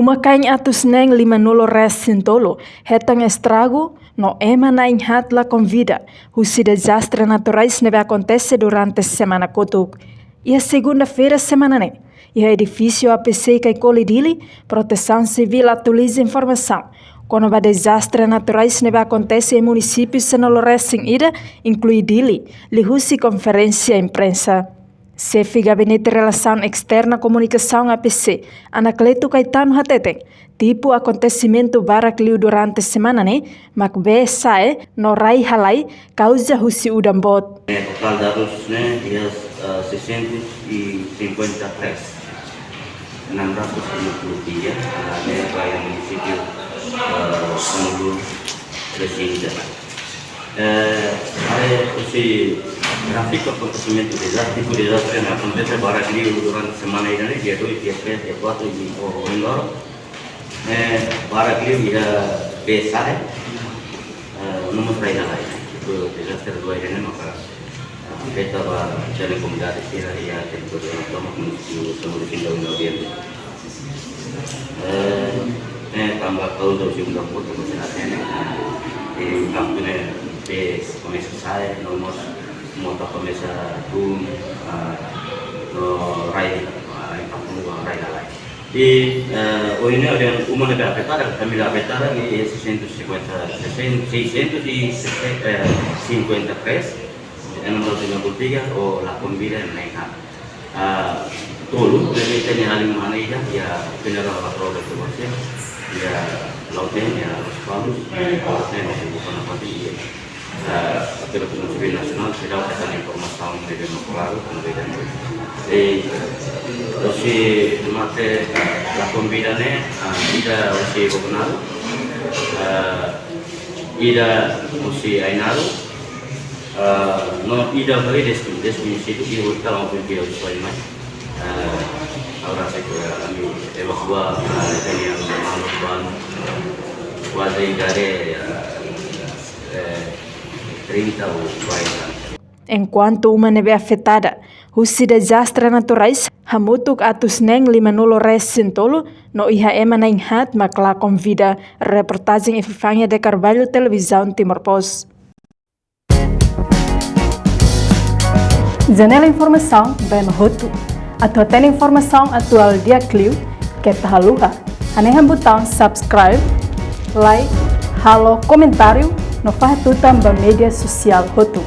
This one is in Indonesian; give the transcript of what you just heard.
Umakain atus neng 50 res sintolo, hetang estrago, no ema na inhat la convida, husi desastre naturais neve acontece durante semana kotuk. E a segunda-feira semana ne, e o edifício APC que colidili, Proteção Civil atualiza informação. Quando o desastre naturais neve acontece em municípios se não lorecem ida, inclui dili, li husi conferência imprensa. Chefe Gabinete Relação Externa Comunicação APC, Anacleto Caetano Hateteng, tipo acontecimento barakliu durante semana ne, makbe sae, no rai halai, causa husi udambot. Total dados ne, dia 653, 653 yang município Sanulu Resida. Esse gráfico acontecimento desastre yang acontece barakliu durante semana ini, dia 2, dia 3, dia 4, dia 5, barakliu dia besar, nomor lain itu desastre dua ini maka kita cari komunikasi ya tentu untuk menuju seluruh Indonesia. Tambah tahun 2020 kemudian di kampungnya komisi saya nomor motor komisi tum no rai kampung rai lalai. Di ini ada yang umum ada petara kami ada petara di 653 yang nomor 53 o la convida en Naika. Tolu dari tanya halim mana ya penera patrol itu masih ya lautnya ya Paulus lautnya masih bukan apa sih akhirnya Komisi Nasional sudah akan informasi dari Mokolaru kemudian si mate la convida ne ida si Bokonal ida si Ainaru no ida bagi destiny situ di hotel maupun di hotel lain. Ahora saya kami evacuar yang maluban wajah dari 30 ou 40. Enquanto uma neve afetada, husi desastre naturais, hamutuk atus neng 50 res sintolo, no iha ema na inhat makla convida, reportagem Epifania de Carvalho, Televisão Timor Post. Janela Informação, bem roto. Atau tem informação atual dia Clio, que tá haluha. Anehan botão subscribe, like, halo, comentário, no faz tudo também mídia social roto.